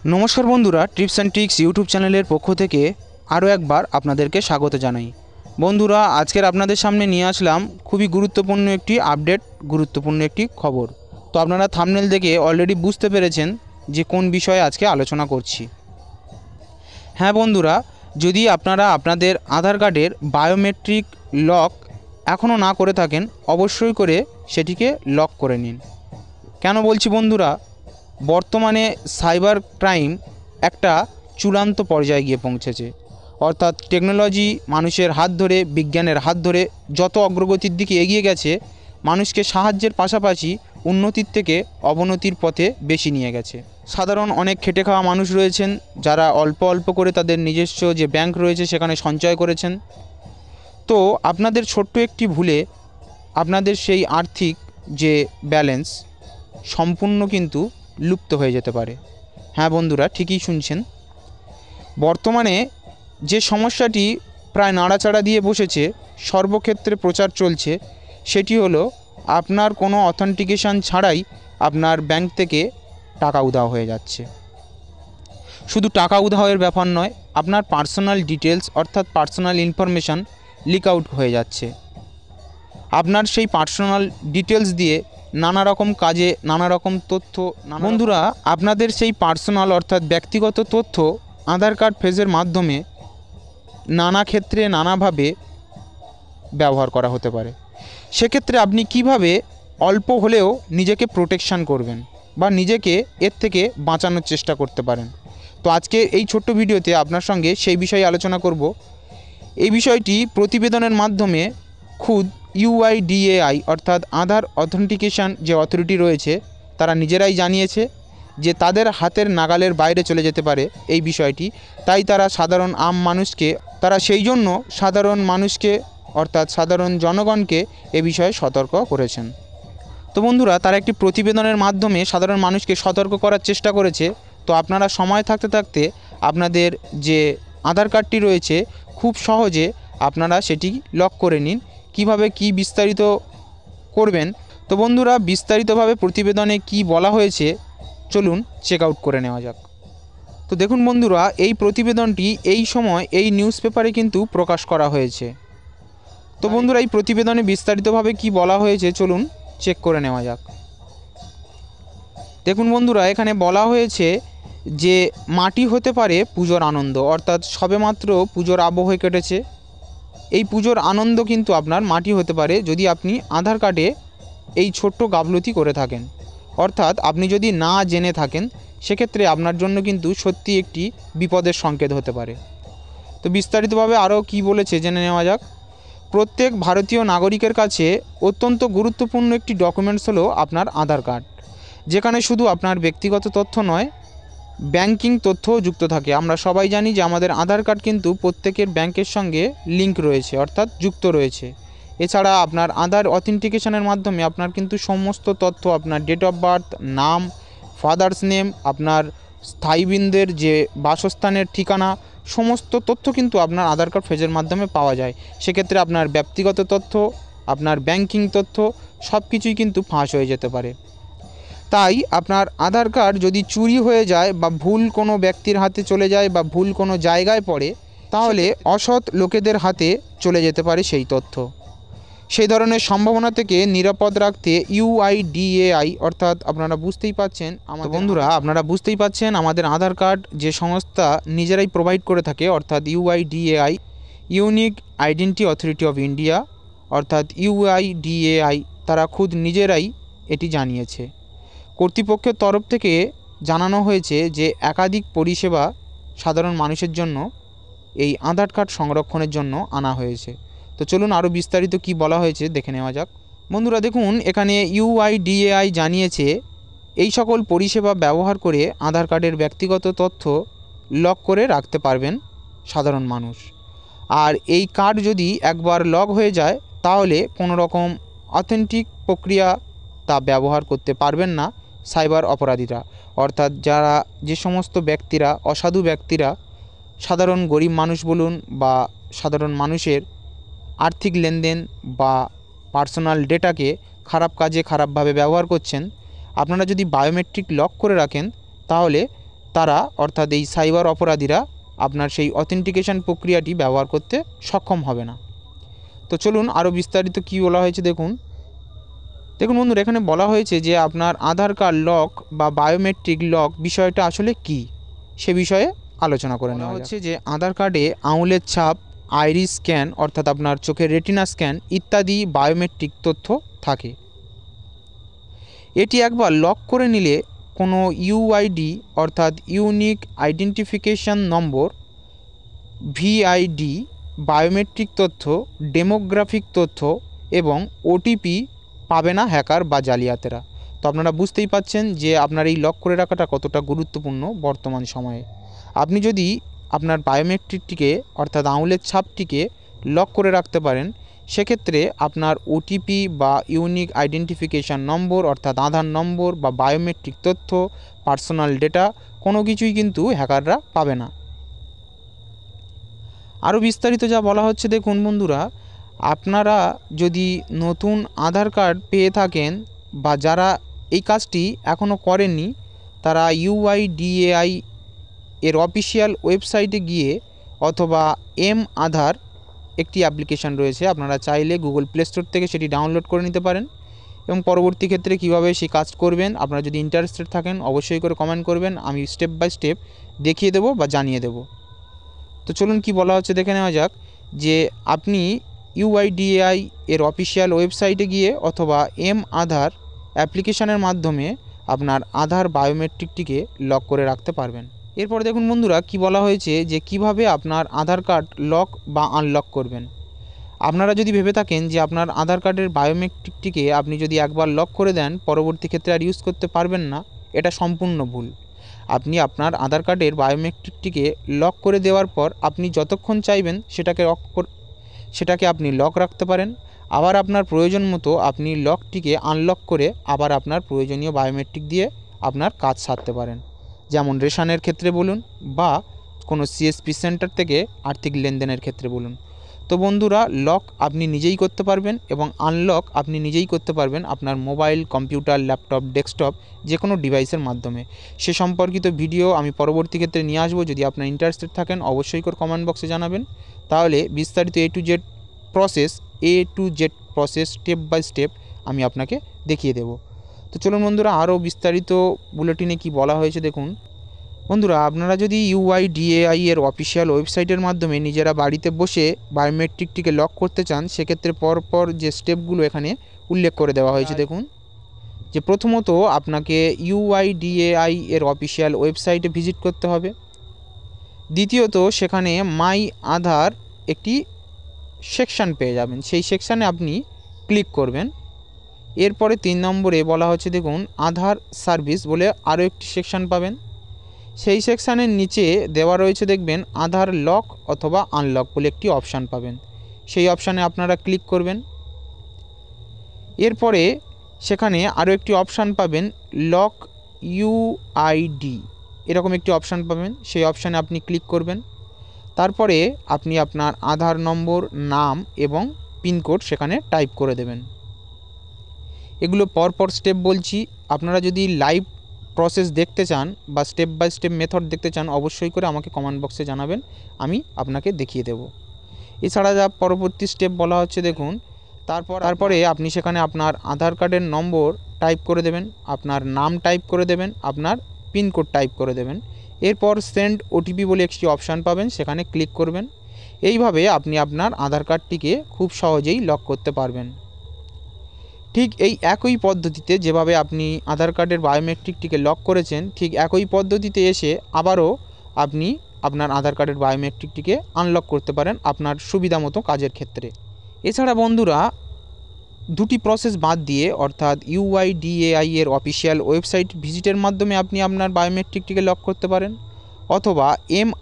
নমস্কার বন্ধুরা, tips and tricks YouTube চ্যানেলের পক্ষ থেকে আরও একবার আপনাদেরকে স্বাগত জানাই। বন্ধুরা, আজকের আপনাদের সামনে নিয়ে আসলাম খুবই গুরুত্বপূর্ণ একটি আপডেট, গুরুত্বপূর্ণ একটি খবর। তো আপনারা থাম্বনেল দেখে অলরেডি বুঝতে পেরেছেন যে কোন বিষয়ে আজকে আলোচনা করছি। হ্যাঁ বন্ধুরা, যদি আপনারা আপনাদের আধার কার্ডের বায়োমেট্রিক লক এখনও না করে থাকেন, অবশ্যই করে সেটিকে লক করে নিন। কেন বলছি বন্ধুরা, বর্তমানে সাইবার ক্রাইম একটা চূড়ান্ত পর্যায়ে গিয়ে পৌঁছেছে। অর্থাৎ টেকনোলজি মানুষের হাত ধরে, বিজ্ঞানের হাত ধরে যত অগ্রগতির দিকে এগিয়ে গেছে, মানুষকে সাহায্যের পাশাপাশি উন্নতির থেকে অবনতির পথে বেশি নিয়ে গেছে। সাধারণ অনেক খেটে খাওয়া মানুষ রয়েছেন যারা অল্প অল্প করে তাদের নিজস্ব যে ব্যাংক রয়েছে সেখানে সঞ্চয় করেছেন। তো আপনাদের ছোট্ট একটি ভুলে আপনাদের সেই আর্থিক যে ব্যালেন্স সম্পূর্ণ কিন্তু লুপ্ত হয়ে যেতে পারে। হ্যাঁ বন্ধুরা, ঠিকই শুনছেন। বর্তমানে যে সমস্যাটি প্রায় নাড়াচাড়া দিয়ে বসেছে, সর্বক্ষেত্রে প্রচার চলছে, সেটি হলো আপনার কোনো অথেন্টিকেশন ছাড়াই আপনার ব্যাংক থেকে টাকা উধাও হয়ে যাচ্ছে। শুধু টাকা উধাওয়ের ব্যাপার নয়, আপনার পার্সোনাল ডিটেলস অর্থাৎ পার্সোনাল ইনফরমেশান লিক আউট হয়ে যাচ্ছে। আপনার সেই পার্সোনাল ডিটেলস দিয়ে নানা রকম কাজে নানা রকম তথ্য, বন্ধুরা আপনাদের সেই পার্সোনাল অর্থাৎ ব্যক্তিগত তথ্য আধার কার্ড ফেজের মাধ্যমে নানা ক্ষেত্রে নানাভাবে ব্যবহার করা হতে পারে। সেক্ষেত্রে আপনি কিভাবে অল্প হলেও নিজেকে প্রোটেকশান করবেন বা নিজেকে এর থেকে বাঁচানোর চেষ্টা করতে পারেন। তো আজকে এই ছোট্ট ভিডিওতে আপনার সঙ্গে সেই বিষয়ে আলোচনা করব। এই বিষয়টি প্রতিবেদনের মাধ্যমে খুদ ইউআইডিএআই অর্থাৎ আধার অথেন্টিকেশন যে অথরিটি রয়েছে তারা নিজেরাই জানিয়েছে যে তাদের হাতের নাগালের বাইরে চলে যেতে পারে এই বিষয়টি। তাই তারা সাধারণ সেই জন্য সাধারণ মানুষকে অর্থাৎ সাধারণ জনগণকে এ বিষয়ে সতর্ক করেছেন। তো বন্ধুরা, তারা একটি প্রতিবেদনের মাধ্যমে সাধারণ মানুষকে সতর্ক করার চেষ্টা করেছে। তো আপনারা সময় থাকতে থাকতে আপনাদের যে আধার কার্ডটি রয়েছে খুব সহজে আপনারা সেটি লক করে নিন। কিভাবে কি বিস্তারিত করবেন, তো বন্ধুরা বিস্তারিতভাবে প্রতিবেদনে কি বলা হয়েছে চলুন চেক আউট করে নেওয়া যাক। তো দেখুন বন্ধুরা, এই প্রতিবেদনটি এই সময় এই নিউজ পেপারে কিন্তু প্রকাশ করা হয়েছে। তো বন্ধুরা, এই প্রতিবেদনে বিস্তারিতভাবে কি বলা হয়েছে চলুন চেক করে নেওয়া যাক। দেখুন বন্ধুরা, এখানে বলা হয়েছে যে মাটি হতে পারে পুজোর আনন্দ, অর্থাৎ সবেমাত্র পুজোর আবহে কেটেছে। এই পুজোর আনন্দ কিন্তু আপনার মাটি হতে পারে যদি আপনি আধার কার্ডে এই ছোট্ট গাফলতি করে থাকেন, অর্থাৎ আপনি যদি না জেনে থাকেন, সেক্ষেত্রে আপনার জন্য কিন্তু সত্যি একটি বিপদের সংকেত হতে পারে। তো বিস্তারিতভাবে আরও কি বলেছে জেনে নেওয়া যাক। প্রত্যেক ভারতীয় নাগরিকের কাছে অত্যন্ত গুরুত্বপূর্ণ একটি ডকুমেন্টস হলো আপনার আধার কার্ড, যেখানে শুধু আপনার ব্যক্তিগত তথ্য নয়, ব্যাংকিং তথ্যও যুক্ত থাকে। আমরা সবাই জানি যে আমাদের আধার কার্ড কিন্তু প্রত্যেকের ব্যাংকের সঙ্গে লিঙ্ক রয়েছে অর্থাৎ যুক্ত রয়েছে। এছাড়া আপনার আধার অথেন্টিকেশনের মাধ্যমে আপনার কিন্তু সমস্ত তথ্য, আপনার ডেট অফ বার্থ, নাম, ফাদার্স নেম, আপনার স্থায়ীবৃন্দের যে বাসস্থানের ঠিকানা, সমস্ত তথ্য কিন্তু আপনার আধার কার্ড ফেজের মাধ্যমে পাওয়া যায়। সেক্ষেত্রে আপনার ব্যক্তিগত তথ্য, আপনার ব্যাংকিং তথ্য সব কিছুই কিন্তু ফাঁস হয়ে যেতে পারে। তাই আপনার আধার কার্ড যদি চুরি হয়ে যায় বা ভুল কোনো ব্যক্তির হাতে চলে যায় বা ভুল কোনো জায়গায় পড়ে, তাহলে অসৎ লোকেদের হাতে চলে যেতে পারে সেই তথ্য। সেই ধরনের সম্ভাবনা থেকে নিরাপদ রাখতে ইউআইডিএআই অর্থাৎ আপনারা বুঝতেই পাচ্ছেন আমাদের আধার কার্ড যে সংস্থা নিজেরাই প্রোভাইড করে থাকে, অর্থাৎ UIDAI unique identity authority of India অর্থাৎ ইউআইডিএআই তারা খুদ নিজেরাই এটি জানিয়েছে। কর্তৃপক্ষের তরফ থেকে জানানো হয়েছে যে একাধিক পরিষেবা সাধারণ মানুষের জন্য এই আধার কার্ড সংরক্ষণের জন্য আনা হয়েছে। তো চলুন আরও বিস্তারিত কি বলা হয়েছে দেখে নেওয়া যাক। বন্ধুরা দেখুন, এখানে ইউআইডিএআই জানিয়েছে এই সকল পরিষেবা ব্যবহার করে আধার কার্ডের ব্যক্তিগত তথ্য লক করে রাখতে পারবেন সাধারণ মানুষ। আর এই কার্ড যদি একবার লক হয়ে যায় তাহলে কোনো রকম অথেন্টিক প্রক্রিয়া তা ব্যবহার করতে পারবেন না সাইবার অপরাধীরা, অর্থাৎ যে সমস্ত ব্যক্তিরা, অসাধু ব্যক্তিরা সাধারণ গরিব মানুষ বলুন বা সাধারণ মানুষের আর্থিক লেনদেন বা পার্সোনাল ডেটাকে খারাপ কাজে খারাপভাবে ব্যবহার করছেন। আপনারা যদি বায়োমেট্রিক লক করে রাখেন তাহলে তারা অর্থাৎ এই সাইবার অপরাধীরা আপনার সেই অথেন্টিকেশন প্রক্রিয়াটি ব্যবহার করতে সক্ষম হবে না। তো চলুন আরও বিস্তারিত কী বলা হয়েছে দেখুন বন্ধুরা, এখানে বলা হয়েছে যে আপনার আধার কার্ড লক বা বায়োমেট্রিক লক বিষয়টা আসলে কী সে বিষয়ে আলোচনা করে নেওয়া হচ্ছে। যে আধার কার্ডে আঙুলের ছাপ, আইরিস স্ক্যান অর্থাৎ আপনার চোখের রেটিনা স্ক্যান ইত্যাদি বায়োমেট্রিক তথ্য থাকে। এটি একবার লক করে নিলে কোনো ইউআইডি অর্থাৎ ইউনিক আইডেন্টিফিকেশান নম্বর, ভিআইডি, বায়োমেট্রিক তথ্য, ডেমোগ্রাফিক তথ্য এবং ওটিপি পাবে না হ্যাকার বা জালিয়াতেরা। তো আপনারা বুঝতেই পাচ্ছেন যে আপনার এই লক করে রাখাটা কতটা গুরুত্বপূর্ণ বর্তমান সময়ে। আপনি যদি আপনার বায়োমেট্রিকটিকে অর্থাৎ আঙুলের ছাপটিকে লক করে রাখতে পারেন, সেক্ষেত্রে আপনার ওটিপি বা ইউনিক আইডেন্টিফিকেশান নম্বর অর্থাৎ আধার নম্বর বা বায়োমেট্রিক তথ্য, পার্সোনাল ডেটা কোনো কিছুই কিন্তু হ্যাকাররা পাবে না। আরও বিস্তারিত যা বলা হচ্ছে দেখুন বন্ধুরা, আপনারা যদি নতুন আধার কার্ড পেয়ে থাকেন বা যারা এই কাজটি এখনও করেননি, তারা ইউআইডিএআই এর অফিসিয়াল ওয়েবসাইটে গিয়ে অথবা আধার একটি অ্যাপ্লিকেশান রয়েছে, আপনারা চাইলে গুগল প্লে স্টোর থেকে সেটি ডাউনলোড করে নিতে পারেন এবং পরবর্তী ক্ষেত্রে কীভাবে সেই কাজ করবেন আপনারা যদি ইন্টারেস্টেড থাকেন অবশ্যই করে কমেন্ট করবেন, আমি স্টেপ বাই স্টেপ দেখিয়ে দেবো বা জানিয়ে দেবো। তো চলুন কি বলা হচ্ছে দেখে নেওয়া যাক। যে আপনি ইউআইডিএআই এর অফিসিয়াল ওয়েবসাইটে গিয়ে অথবা আধার অ্যাপ্লিকেশানের মাধ্যমে আপনার আধার বায়োমেট্রিকটিকে লক করে রাখতে পারবেন। এরপর দেখুন বন্ধুরা কি বলা হয়েছে যে কিভাবে আপনার আধার কার্ড লক বা আনলক করবেন। আপনারা যদি ভেবে থাকেন যে আপনার আধার কার্ডের বায়োমেট্রিকটিকে আপনি যদি একবার লক করে দেন পরবর্তী ক্ষেত্রে আর ইউজ করতে পারবেন না, এটা সম্পূর্ণ ভুল। আপনি আপনার আধার কার্ডের বায়োমেট্রিকটিকে লক করে দেওয়ার পর আপনি যতক্ষণ চাইবেন সেটাকে আপনি লক রাখতে পারেন। আবার আপনার প্রয়োজন মতো আপনি লকটিকে আনলক করে আবার আপনার প্রয়োজনীয় বায়োমেট্রিক দিয়ে আপনার কাজ সারতে পারেন, যেমন রেশনের ক্ষেত্রে বলুন বা কোনো সিএসপি সেন্টার থেকে আর্থিক লেনদেনের ক্ষেত্রে বলুন। তো বন্ধুরা, লক আপনি নিজেই করতে পারবেন এবং আনলক আপনি নিজেই করতে পারবেন আপনার মোবাইল, কম্পিউটার, ল্যাপটপ, ডেস্কটপ যে কোনো ডিভাইসের মাধ্যমে। সে সম্পর্কিত ভিডিও আমি পরবর্তী ক্ষেত্রে নিয়ে আসবো। যদি আপনার ইন্টারেস্টেড থাকেন অবশ্যই করে কমেন্ট বক্সে জানাবেন, তাহলে বিস্তারিত A to Z process step by step আমি আপনাকে দেখিয়ে দেব। তো চলুন বন্ধুরা, আরও বিস্তারিত বুলেটিনে কি বলা হয়েছে দেখুন। বন্ধুরা, আপনারা যদি ইউআইডিএআই এর অফিসিয়াল ওয়েবসাইটের মাধ্যমে নিজেরা বাড়িতে বসে বায়োমেট্রিকটিকে লক করতে চান, সেক্ষেত্রে পরপর যে স্টেপগুলো এখানে উল্লেখ করে দেওয়া হয়েছে দেখুন। যে প্রথমত আপনাকে ইউআইডিএআই এর অফিসিয়াল ওয়েবসাইটে ভিজিট করতে হবে। দ্বিতীয়ত সেখানে মাই আধার একটি সেকশান পেয়ে যাবেন, সেই সেকশানে আপনি ক্লিক করবেন। এরপরে 3 নম্বরে বলা হচ্ছে দেখুন আধার সার্ভিস বলে আরও একটি সেকশান পাবেন। সেই সেকশানের নিচে দেওয়া রয়েছে দেখবেন আধার লক অথবা আনলক বলে একটি অপশান পাবেন, সেই অপশানে আপনারা ক্লিক করবেন। এরপরে সেখানে আরও একটি অপশান পাবেন লক ইউআইডি, এরকম একটি অপশান পাবেন, সেই অপশানে আপনি ক্লিক করবেন। তারপরে আপনি আপনার আধার নম্বর, নাম এবং পিনকোড সেখানে টাইপ করে দেবেন। এগুলো পরপর স্টেপ বলছি, আপনারা যদি লাইভ প্রসেস দেখতে চান বা স্টেপ বাই স্টেপ মেথড দেখতে চান অবশ্যই করে আমাকে কমেন্ট বক্সে জানাবেন, আমি আপনাকে দেখিয়ে দেব। এছাড়া যা পরবর্তী স্টেপ বলা হচ্ছে দেখুন, তারপরে আপনি সেখানে আপনার আধার কার্ডের নম্বর টাইপ করে দেবেন, আপনার নাম টাইপ করে দেবেন, আপনার পিনকোড টাইপ করে দেবেন। এরপর সেন্ড ওটিপি বলে একটি অপশান পাবেন, সেখানে ক্লিক করবেন। এইভাবে আপনি আপনার আধার কার্ডটিকে খুব সহজেই লক করতে পারবেন। ঠিক এই একই পদ্ধতিতে যেভাবে আপনি আধার কার্ডের বায়োমেট্রিকটিকে লক করেছেন, ঠিক একই পদ্ধতিতে এসে আবারও আপনি আপনার আধার কার্ডের বায়োমেট্রিকটিকে আনলক করতে পারেন আপনার সুবিধা মতো কাজের ক্ষেত্রে। এছাড়া বন্ধুরা, দুটি প্রসেস বাদ দিয়ে অর্থাৎ ইউআইডিএআই এর অফিসিয়াল ওয়েবসাইট ভিজিটের মাধ্যমে আপনি আপনার বায়োমেট্রিকটিকে লক করতে পারেন, অথবা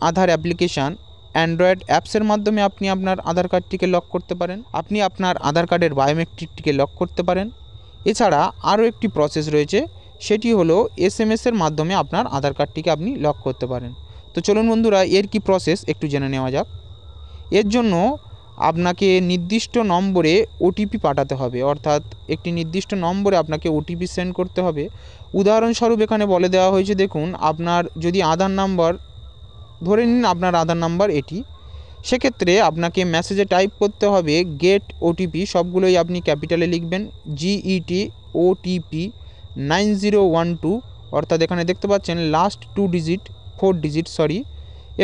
আধার অ্যাপ্লিকেশান অ্যান্ড্রয়েড অ্যাপসের মাধ্যমে আপনি আপনার আধার কার্ডটিকে লক করতে পারেন। আপনি আপনার আধার কার্ডের বায়োমেট্রিকটিকে লক করতে পারেন। এছাড়া আরও একটি প্রসেস রয়েছে, সেটি হলো এসএমএসের মাধ্যমে আপনার আধার কার্ডটিকে আপনি লক করতে পারেন। তো চলুন বন্ধুরা, এর কি প্রসেস একটু জেনে নেওয়া যাক। এর জন্য আপনাকে নির্দিষ্ট নম্বরে ওটিপি পাঠাতে হবে, অর্থাৎ একটি নির্দিষ্ট নম্বরে আপনাকে ওটিপি সেন্ড করতে হবে। উদাহরণস্বরূপ এখানে বলে দেওয়া হয়েছে, দেখুন আপনার যদি আধার নাম্বার, ধরে নিন আপনার আধার নাম্বার এটি, সেক্ষেত্রে আপনাকে মেসেজে টাইপ করতে হবে গেট ওটিপি, সবগুলোই আপনি ক্যাপিটালে লিখবেন, GET OTP 9012, অর্থাৎ এখানে দেখতে পাচ্ছেন লাস্ট 4 ডিজিট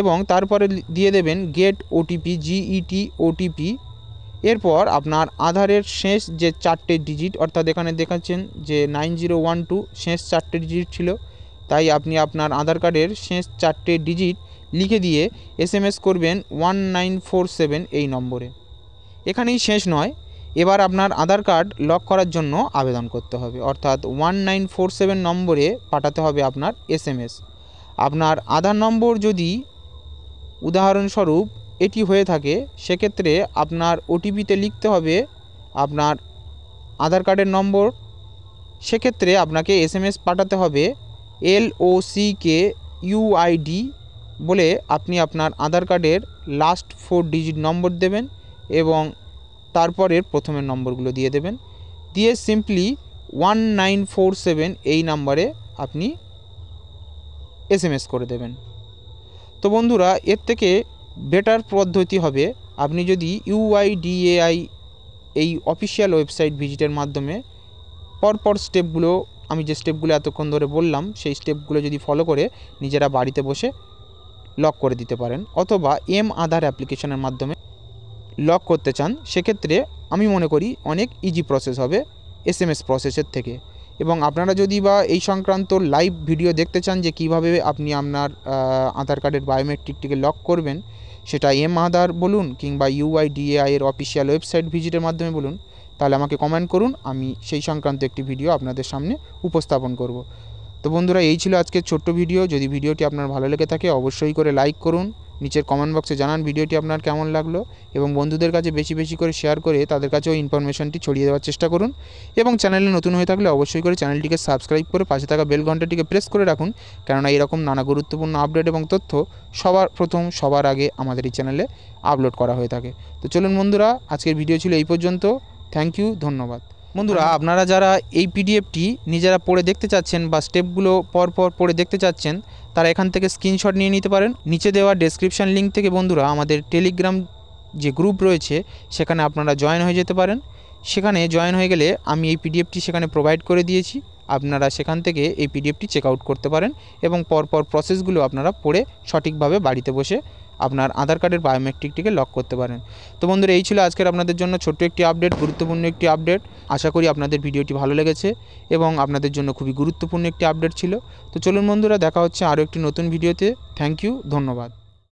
এবং তারপরে দিয়ে দেবেন গেট ওটিপি GET OTP। এরপর আপনার আধারের শেষ যে 4টে ডিজিট, অর্থাৎ এখানে দেখাচ্ছেন যে 9012 শেষ 4টে ডিজিট ছিল, তাই আপনি আপনার আধার কার্ডের শেষ 4টে ডিজিট লিখে দিয়ে SMS করবেন 1947 এই নম্বরে। এখানেই শেষ নয়, এবার আপনার আধার কার্ড লক করার জন্য আবেদন করতে হবে, অর্থাৎ 1947 নম্বরে পাঠাতে হবে আপনার SMS। আপনার আধার নম্বর যদি উদাহরণস্বরূপ এটি হয়ে থাকে, সেক্ষেত্রে আপনার ওটিপিতে লিখতে হবে আপনার আধার কার্ডের নম্বর। সেক্ষেত্রে আপনাকে SMS পাঠাতে হবে LOCKUID বলে আপনি আপনার আধার কার্ডের লাস্ট 4 ডিজিট নম্বর দেবেন এবং তারপরের প্রথমের নম্বরগুলো দিয়ে দেবেন, দিয়ে সিম্পলি 1947 এই নাম্বারে আপনি SMS করে দেবেন। তো বন্ধুরা, এর থেকে বেটার পদ্ধতি হবে আপনি যদি UIDAI এই অফিসিয়াল ওয়েবসাইট ভিজিটের মাধ্যমে পরপর স্টেপগুলো, আমি যে স্টেপগুলো এতক্ষণ ধরে বললাম সেই স্টেপগুলো যদি ফলো করে নিজেরা বাড়িতে বসে লক করে দিতে পারেন, অথবা আধার অ্যাপ্লিকেশনের মাধ্যমে লক করতে চান, সেক্ষেত্রে আমি মনে করি অনেক ইজি প্রসেস হবে SMS প্রসেসের থেকে। এবং আপনারা যদি বা এই সংক্রান্ত লাইভ ভিডিও দেখতে চান যে কিভাবে আপনি আপনার আধার কার্ডের বায়োমেট্রিকটিকে লক করবেন, সেটা আধার বলুন কিংবা UIDAI এর অফিসিয়াল ওয়েবসাইট ভিজিটের মাধ্যমে বলুন, তাহলে আমাকে কমেন্ট করুন, আমি সেই সংক্রান্ত একটি ভিডিও আপনাদের সামনে উপস্থাপন করব। তো বন্ধুরা, এই ছিল আজকের ছোট্ট ভিডিও। যদি ভিডিওটি আপনার ভালো লেগে থাকে অবশ্যই করে লাইক করুন, নিচের কমেন্ট বক্সে জানান ভিডিওটি আপনার কেমন লাগলো, এবং বন্ধুদের কাছে বেশি বেশি করে শেয়ার করে তাদের কাছেও ইনফরমেশনটি ছড়িয়ে দেওয়ার চেষ্টা করুন। এবং চ্যানেলে নতুন হয়ে থাকলে অবশ্যই করে চ্যানেলটিকে সাবস্ক্রাইব করে পাশে থাকা বেল ঘন্টাটিকে প্রেস করে রাখুন, কেননা এরকম নানা গুরুত্বপূর্ণ আপডেট এবং তথ্য সবার আগে আমাদের এই চ্যানেলে আপলোড করা হয়ে থাকে। তো চলুন বন্ধুরা, আজকের ভিডিও ছিল এই পর্যন্ত। থ্যাংক ইউ, ধন্যবাদ। বন্ধুরা, আপনারা যারা এই PDFটি নিজেরা পড়ে দেখতে চাচ্ছেন বা স্টেপগুলো পরপর পড়ে দেখতে চাচ্ছেন, তারা এখান থেকে স্ক্রিনশট নিয়ে নিতে পারেন। নিচে দেওয়া ডেসক্রিপশান লিঙ্ক থেকে বন্ধুরা আমাদের টেলিগ্রাম যে গ্রুপ রয়েছে সেখানে আপনারা জয়েন হয়ে যেতে পারেন। সেখানে জয়েন হয়ে গেলে আমি এই PDFটি সেখানে প্রোভাইড করে দিয়েছি, আপনারা সেখান থেকে এই PDFটি চেক আউট করতে পারেন এবং পরপর প্রসেসগুলো আপনারা পড়ে সঠিকভাবে বাড়িতে বসে আপনার আধার কার্ডের বায়োমেট্রিকটিকে লক করতে পারেন। তো বন্ধুরা, এই ছিল আজকের আপনাদের জন্য ছোট্ট একটি আপডেট, গুরুত্বপূর্ণ একটি আপডেট। আশা করি আপনাদের ভিডিওটি ভালো লেগেছে এবং আপনাদের জন্য খুবই গুরুত্বপূর্ণ একটি আপডেট ছিল। তো চলুন বন্ধুরা, দেখা হচ্ছে আরও একটি নতুন ভিডিওতে। থ্যাংক ইউ, ধন্যবাদ।